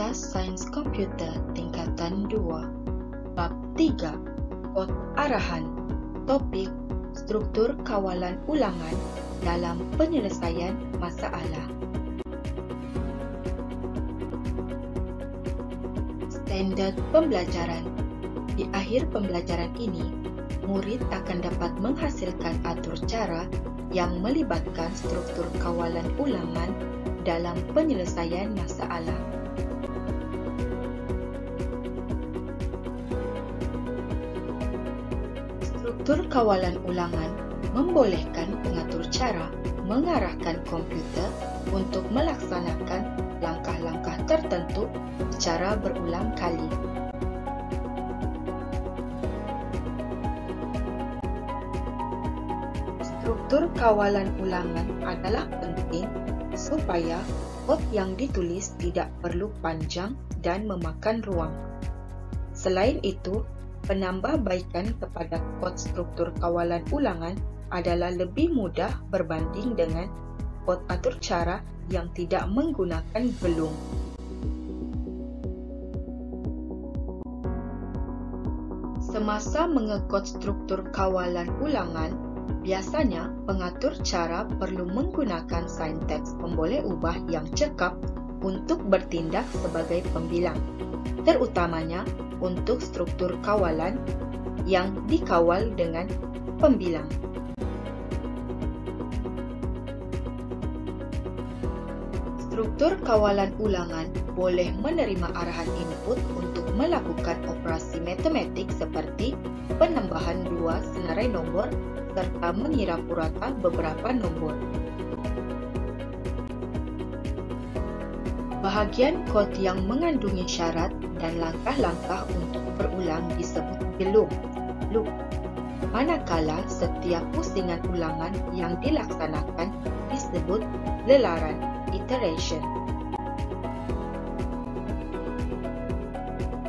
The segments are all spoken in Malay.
Mata Sains Komputer Tingkatan 2 Bab 3 Kod Arahan Topik Struktur Kawalan Ulangan dalam Penyelesaian Masalah. Standard pembelajaran. Di akhir pembelajaran ini, murid akan dapat menghasilkan atur cara yang melibatkan struktur kawalan ulangan dalam penyelesaian masalah. Struktur kawalan ulangan membolehkan pengatur cara mengarahkan komputer untuk melaksanakan langkah-langkah tertentu secara berulang kali. Struktur kawalan ulangan adalah penting supaya kod yang ditulis tidak perlu panjang dan memakan ruang. Selain itu, penambahbaikan kepada kod struktur kawalan ulangan adalah lebih mudah berbanding dengan kod atur cara yang tidak menggunakan gelung. Semasa mengekod struktur kawalan ulangan, biasanya pengatur cara perlu menggunakan sinteks pemboleh ubah yang cekap untuk bertindak sebagai pembilang, terutamanya untuk struktur kawalan yang dikawal dengan pembilang. Struktur kawalan ulangan boleh menerima arahan input untuk melakukan operasi matematik seperti penambahan 2 senarai nombor serta mengira purata beberapa nombor. Bahagian kod yang mengandungi syarat dan langkah-langkah untuk berulang disebut gelung, loop, manakala setiap pusingan ulangan yang dilaksanakan disebut lelaran, iteration.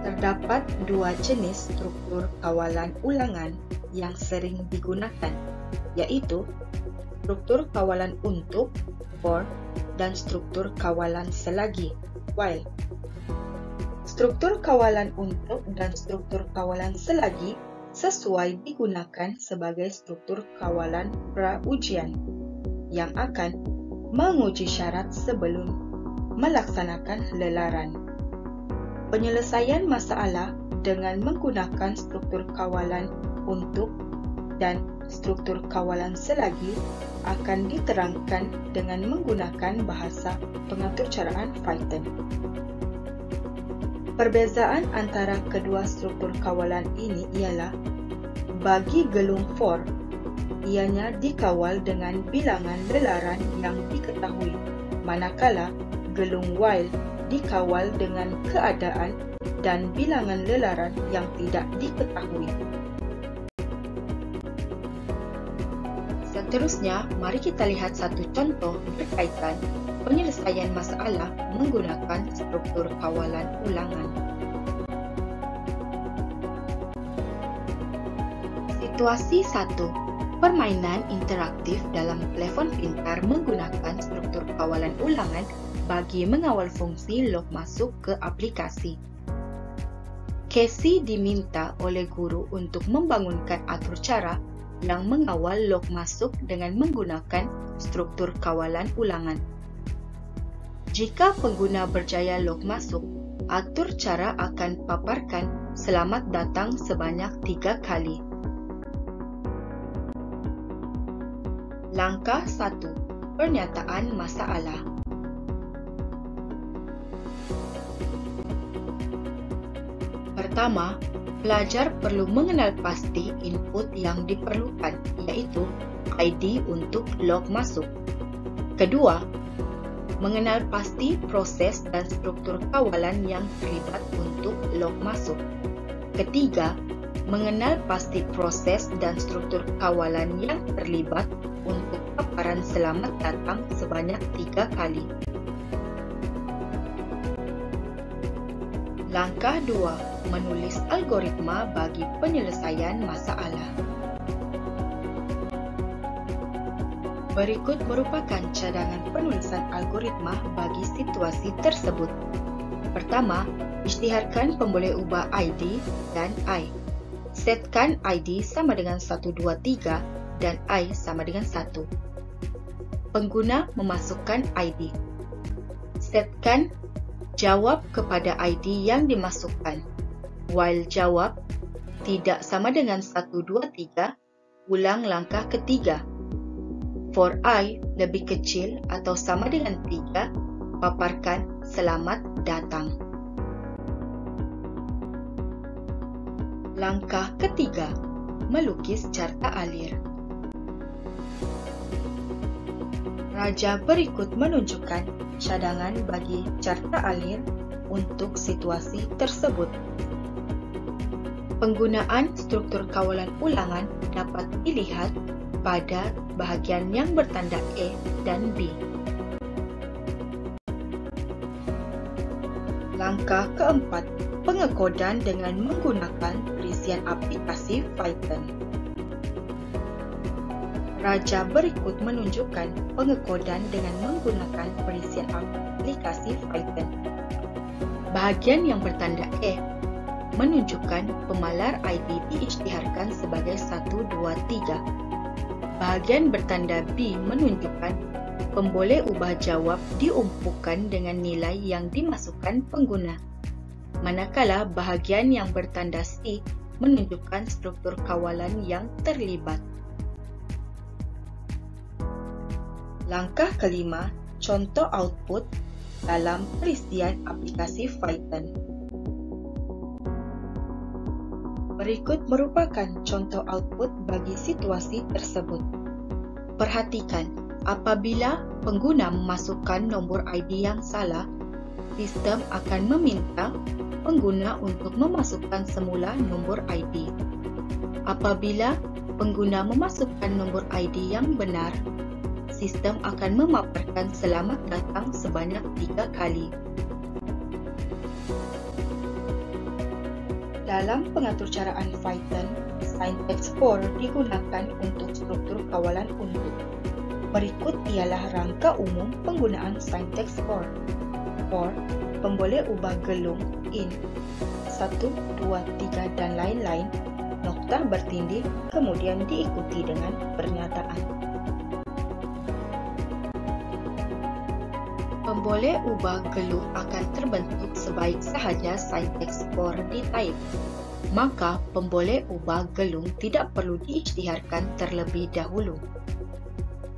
Terdapat dua jenis struktur kawalan ulangan yang sering digunakan, yaitu struktur kawalan untuk, for, dan struktur kawalan selagi, while. Struktur kawalan untuk dan struktur kawalan selagi sesuai digunakan sebagai struktur kawalan pra-ujian yang akan menguji syarat sebelum melaksanakan lelaran. Penyelesaian masalah dengan menggunakan struktur kawalan untuk dan struktur kawalan selagi akan diterangkan dengan menggunakan bahasa pengaturcaraan Python. Perbezaan antara kedua struktur kawalan ini ialah bagi gelung for, ianya dikawal dengan bilangan lelaran yang diketahui, manakala gelung while dikawal dengan keadaan dan bilangan lelaran yang tidak diketahui. Seterusnya, mari kita lihat satu contoh berkaitan penyelesaian masalah menggunakan struktur kawalan ulangan. Situasi 1. Permainan interaktif dalam telepon pintar menggunakan struktur kawalan ulangan bagi mengawal fungsi log masuk ke aplikasi. Casey diminta oleh guru untuk membangunkan atur cara yang mengawal log masuk dengan menggunakan struktur kawalan ulangan. Jika pengguna berjaya log masuk, atur cara akan paparkan selamat datang sebanyak 3 kali. Langkah 1. Pernyataan masalah. Pertama, pelajar perlu mengenal pasti input yang diperlukan, yaitu ID untuk log masuk. Kedua, mengenal pasti proses dan struktur kawalan yang terlibat untuk log masuk. Ketiga, mengenal pasti proses dan struktur kawalan yang terlibat untuk paparan selamat datang sebanyak 3 kali. Langkah 2. Menulis algoritma bagi penyelesaian masalah. Berikut merupakan cadangan penulisan algoritma bagi situasi tersebut. Pertama, isytiharkan pemboleh ubah ID dan I. Setkan ID sama dengan 123 dan I sama dengan 1. Pengguna memasukkan ID. Setkan jawab kepada ID yang dimasukkan. While jawab tidak sama dengan 123, ulang langkah ketiga. For I lebih kecil atau sama dengan 3, paparkan selamat datang. Langkah ketiga, melukis carta alir. Raja berikut menunjukkan cadangan bagi carta alir untuk situasi tersebut. Penggunaan struktur kawalan ulangan dapat dilihat pada bahagian yang bertanda A dan B. Langkah keempat, pengekodan dengan menggunakan perisian aplikasi Python. Raja berikut menunjukkan pengekodan dengan menggunakan perisian aplikasi Python. Bahagian yang bertanda A menunjukkan pemalar ID diisytiharkan sebagai 123. Bahagian bertanda B menunjukkan pemboleh ubah jawab diumpukan dengan nilai yang dimasukkan pengguna. Manakala bahagian yang bertanda C menunjukkan struktur kawalan yang terlibat. Langkah kelima, contoh output dalam perisian aplikasi Python. Berikut merupakan contoh output bagi situasi tersebut. Perhatikan, apabila pengguna memasukkan nombor ID yang salah, sistem akan meminta pengguna untuk memasukkan semula nombor ID. Apabila pengguna memasukkan nombor ID yang benar, sistem akan memaparkan selamat datang sebanyak 3 kali. Dalam pengaturcaraan Python, syntax for digunakan untuk struktur kawalan unit. Berikut ialah rangka umum penggunaan syntax for. For, pemboleh ubah gelung in 1, 2, 3 dan lain-lain, nokta bertindih kemudian diikuti dengan pernyataan. Pemboleh ubah gelung akan terbentuk sebaik sahaja syntax for di-type. Maka pemboleh ubah gelung tidak perlu diisytiharkan terlebih dahulu.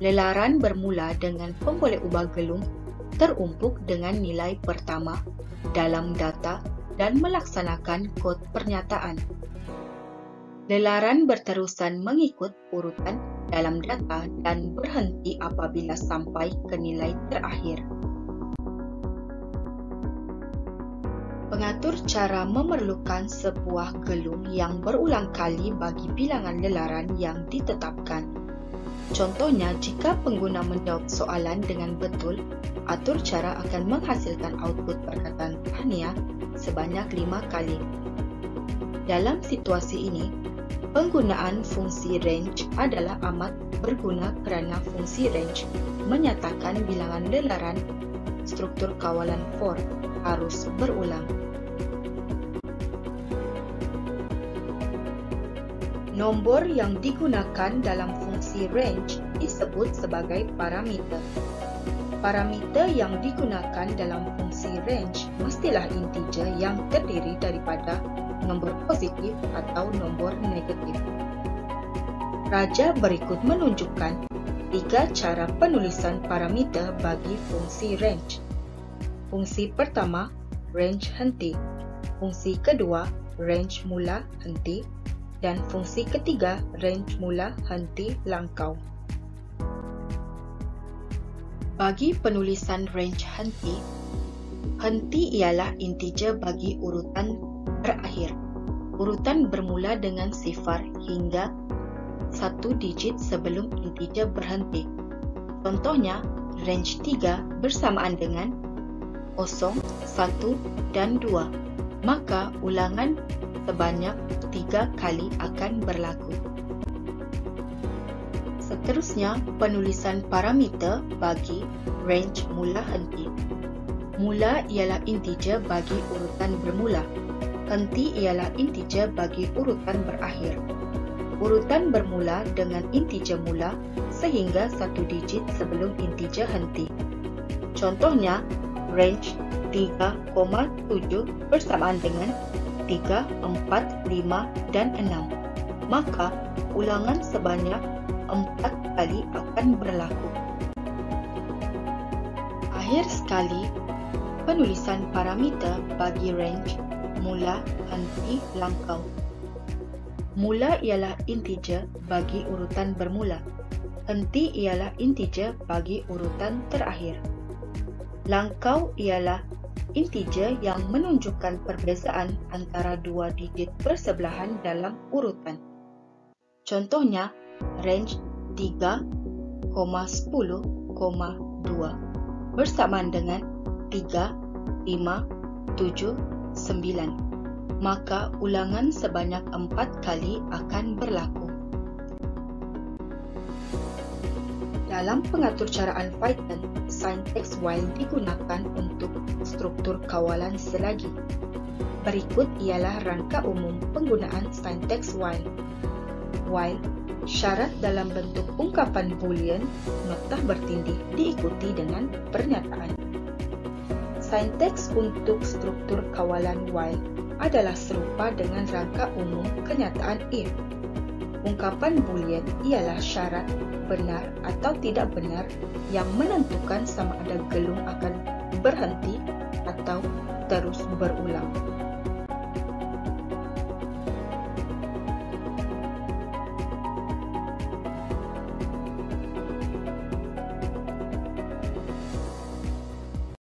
Lelaran bermula dengan pemboleh ubah gelung terumpuk dengan nilai pertama dalam data dan melaksanakan kod pernyataan. Lelaran berterusan mengikut urutan dalam data dan berhenti apabila sampai ke nilai terakhir. Pengatur cara memerlukan sebuah gelung yang berulang kali bagi bilangan lelaran yang ditetapkan. Contohnya, jika pengguna menjawab soalan dengan betul, atur cara akan menghasilkan output perkataan tahniah sebanyak 5 kali. Dalam situasi ini, penggunaan fungsi range adalah amat berguna kerana fungsi range menyatakan bilangan lelaran struktur kawalan for harus berulang. Nombor yang digunakan dalam fungsi range disebut sebagai parameter. Parameter yang digunakan dalam fungsi range mestilah integer yang terdiri daripada nombor positif atau nombor negatif. Raja berikut menunjukkan 3 cara penulisan parameter bagi fungsi range. Fungsi pertama, range henti. Fungsi kedua, range mula henti. Dan fungsi ketiga, range mula henti langkau. Bagi penulisan range henti, henti ialah integer bagi urutan terakhir. Urutan bermula dengan sifar hingga 1 digit sebelum integer berhenti. Contohnya, range 3 bersamaan dengan 0, 1 dan 2. Maka ulangan sebanyak 3 kali akan berlaku. Seterusnya, penulisan parameter bagi range mula henti. Mula ialah integer bagi urutan bermula. Henti ialah integer bagi urutan berakhir. Urutan bermula dengan integer mula sehingga satu digit sebelum integer henti. Contohnya, range 3,7 bersamaan dengan 3, 4, 5 dan 6. Maka, ulangan sebanyak 4 kali akan berlaku. Akhir sekali, penulisan parameter bagi range, mula, henti, langkau. Mula ialah integer bagi urutan bermula. Henti ialah integer bagi urutan terakhir. Langkau ialah integer yang menunjukkan perbezaan antara dua digit bersebelahan dalam urutan. Contohnya, range 3,10,2 bersamaan dengan 3, 5, 7, 9. Maka ulangan sebanyak 4 kali akan berlaku. Dalam pengaturcaraan Python, sinteks while digunakan untuk struktur kawalan selagi. Berikut ialah rangka umum penggunaan sinteks while. While, syarat dalam bentuk ungkapan boolean, notah bertindih diikuti dengan pernyataan. Sinteks untuk struktur kawalan while adalah serupa dengan rangka umum kenyataan if. Ungkapan boolean ialah syarat benar atau tidak benar yang menentukan sama ada gelung akan berhenti atau terus berulang.